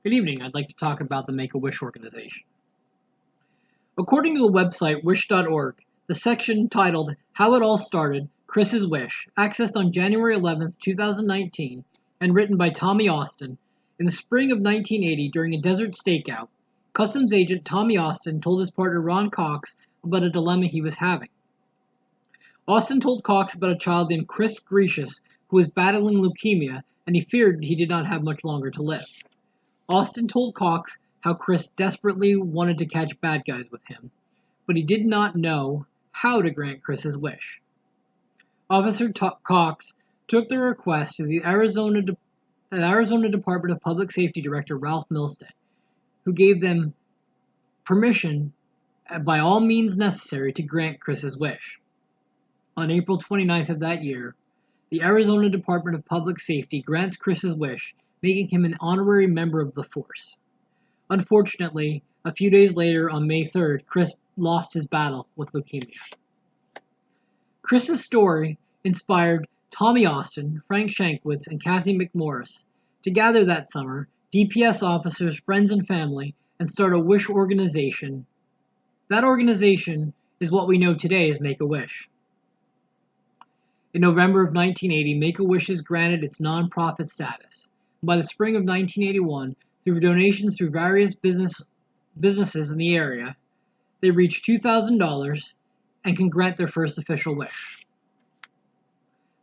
Good evening. I'd like to talk about the Make-A-Wish organization. According to the website wish.org, the section titled How It All Started, Chris's Wish, accessed on January 11, 2019, and written by Tommy Austin, in the spring of 1980 during a desert stakeout, customs agent Tommy Austin told his partner Ron Cox about a dilemma he was having. Austin told Cox about a child named Chris Grecius who was battling leukemia, and he feared he did not have much longer to live. Austin told Cox how Chris desperately wanted to catch bad guys with him, but he did not know how to grant Chris's wish. Officer Cox took the request to the Arizona Department of Public Safety Director Ralph Milstead, who gave them permission by all means necessary to grant Chris's wish. On April 29th of that year, the Arizona Department of Public Safety grants Chris's wish, making him an honorary member of the force. Unfortunately, a few days later, on May 3rd, Chris lost his battle with leukemia. Chris's story inspired Tommy Austin, Frank Shankwitz, and Kathy McMorris to gather that summer, DPS officers, friends, and family, and start a wish organization. That organization is what we know today as Make-A-Wish. In November of 1980, Make-A-Wish is granted its nonprofit status. By the spring of 1981, through donations through various businesses in the area, they reach $2,000 and can grant their first official wish.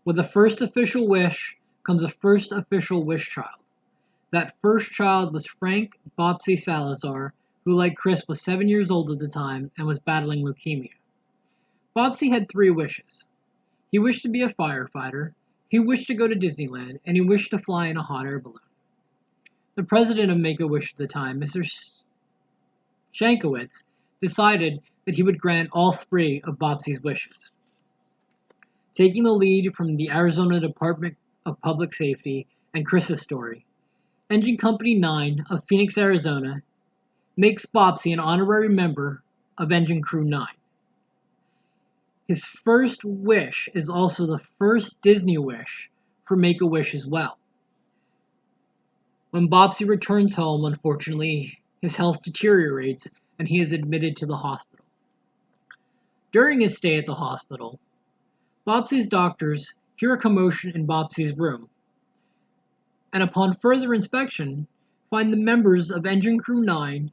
With the first official wish comes a first official wish child. That first child was Frank Bopsy Salazar, who, like Chris, was 7 years old at the time and was battling leukemia. Bopsy had 3 wishes. He wished to be a firefighter, he wished to go to Disneyland, and he wished to fly in a hot air balloon. The president of Make-A-Wish at the time, Mr. Shankowitz, decided that he would grant all 3 of Bopsy's wishes. Taking the lead from the Arizona Department of Public Safety and Chris's story, Engine Company 9 of Phoenix, Arizona, makes Bopsy an honorary member of Engine Crew 9. His first wish is also the first Disney wish for Make-A-Wish as well. When Bopsy returns home, unfortunately, his health deteriorates and he is admitted to the hospital. During his stay at the hospital, Bopsy's doctors hear a commotion in Bopsy's room, and upon further inspection, find the members of Engine Crew 9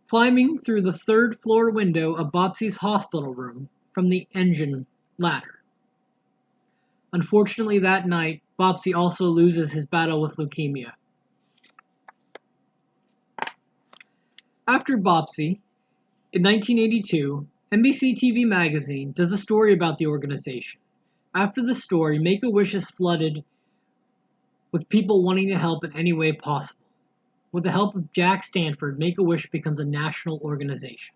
climbing through the 3rd floor window of Bopsy's hospital room from the engine ladder. Unfortunately, that night, Bopsy also loses his battle with leukemia. After Bopsy, in 1982, NBC TV Magazine does a story about the organization. After the story, Make-A-Wish is flooded with people wanting to help in any way possible. With the help of Jack Stanford, Make-A-Wish becomes a national organization.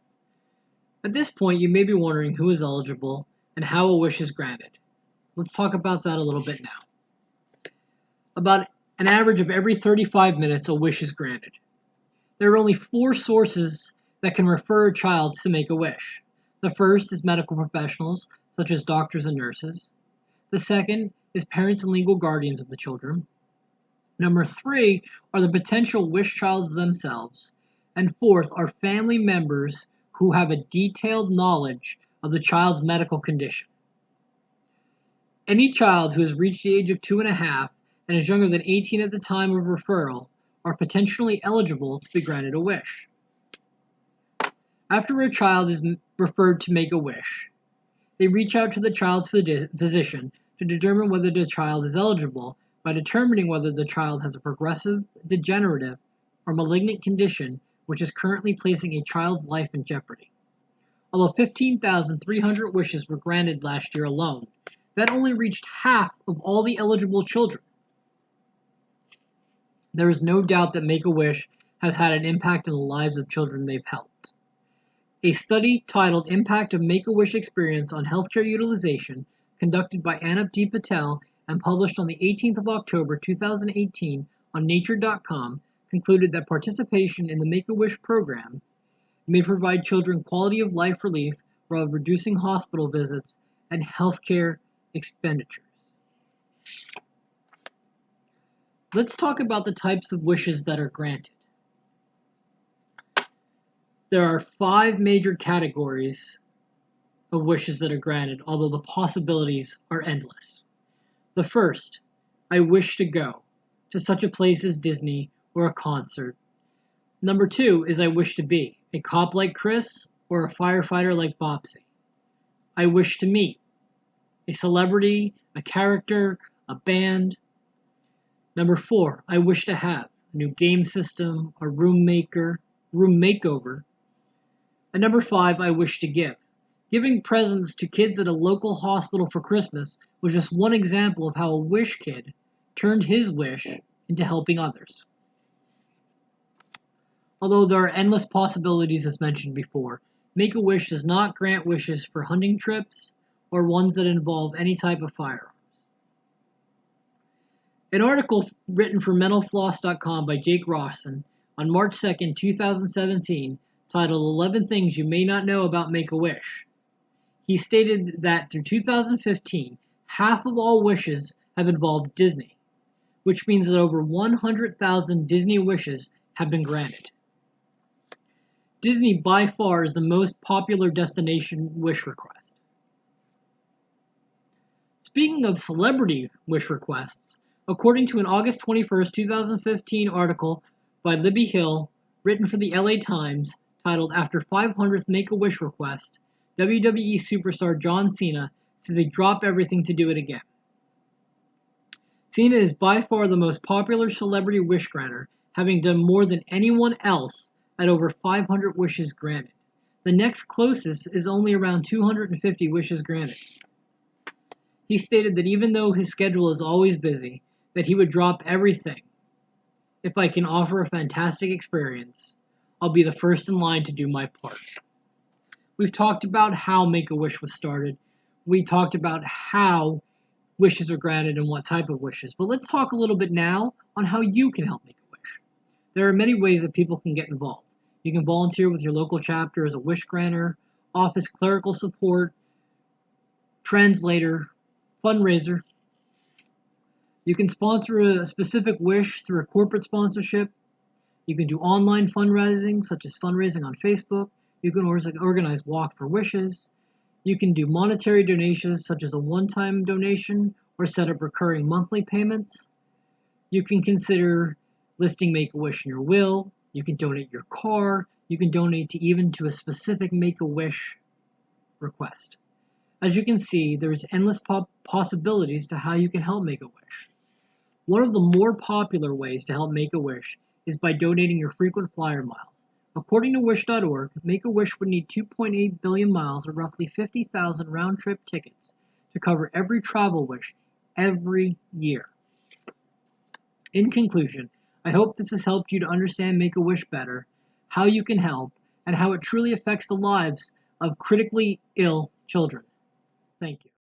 At this point, you may be wondering who is eligible and how a wish is granted. Let's talk about that a little bit now. About an average of every 35 minutes, a wish is granted. There are only 4 sources that can refer a child to Make-A-Wish. The first is medical professionals, such as doctors and nurses. The second is parents and legal guardians of the children. Number 3 are the potential wish childs themselves. And 4th are family members who have a detailed knowledge of the child's medical condition. Any child who has reached the age of 2.5 and is younger than 18 at the time of referral are potentially eligible to be granted a wish. After a child is referred to Make-A-Wish, they reach out to the child's physician to determine whether the child is eligible by determining whether the child has a progressive, degenerative, or malignant condition which is currently placing a child's life in jeopardy. Although 15,300 wishes were granted last year alone, that only reached half of all the eligible children. There is no doubt that Make-A-Wish has had an impact on the lives of children they've helped. A study titled Impact of Make-A-Wish Experience on Healthcare Utilization, conducted by Anup D. Patel and published on the 18th of October 2018 on Nature.com, concluded that participation in the Make-A-Wish program may provide children quality of life relief while reducing hospital visits and healthcare expenditures. Let's talk about the types of wishes that are granted. There are 5 major categories of wishes that are granted, although the possibilities are endless. The first, I wish to go to such a place as Disney or a concert. Number 2 is I wish to be a cop like Chris or a firefighter like Bopsy. I wish to meet a celebrity, a character, a band. Number 4, I wish to have a new game system, a room makeover. And number 5, I wish to give. Giving presents to kids at a local hospital for Christmas was just one example of how a wish kid turned his wish into helping others. Although there are endless possibilities as mentioned before, Make-A-Wish does not grant wishes for hunting trips or ones that involve any type of firearms. An article written for MentalFloss.com by Jake Rawson on March 2nd, 2017, titled 11 Things You May Not Know About Make-A-Wish. He stated that through 2015, half of all wishes have involved Disney, which means that over 100,000 Disney wishes have been granted. Disney by far is the most popular destination wish request. Speaking of celebrity wish requests, according to an August 21st, 2015 article by Libby Hill, written for the LA Times, titled After 500th Make-A-Wish Request, WWE superstar John Cena says he dropped everything to do it again. Cena is by far the most popular celebrity wish granter, having done more than anyone else at over 500 wishes granted. The next closest is only around 250 wishes granted. He stated that even though his schedule is always busy, that he would drop everything. If I can offer a fantastic experience, I'll be the first in line to do my part. We've talked about how Make-A-Wish was started. We talked about how wishes are granted and what type of wishes. But let's talk a little bit now on how you can help Make-A-Wish. There are many ways that people can get involved. You can volunteer with your local chapter as a wish granter, office clerical support, translator, fundraiser. You can sponsor a specific wish through a corporate sponsorship. You can do online fundraising, such as fundraising on Facebook. You can organize Walk for Wishes. You can do monetary donations, such as a one-time donation, or set up recurring monthly payments. You can consider listing Make-A-Wish in your will. You can donate your car. You can donate even to a specific Make-A-Wish request. As you can see, there's endless possibilities to how you can help Make-A-Wish. One of the more popular ways to help Make-A-Wish is by donating your frequent flyer miles. According to Wish.org, Make-A-Wish would need 2.8 billion miles, or roughly 50,000 round-trip tickets, to cover every travel wish every year. In conclusion, I hope this has helped you to understand Make-A-Wish better, how you can help, and how it truly affects the lives of critically ill children. Thank you.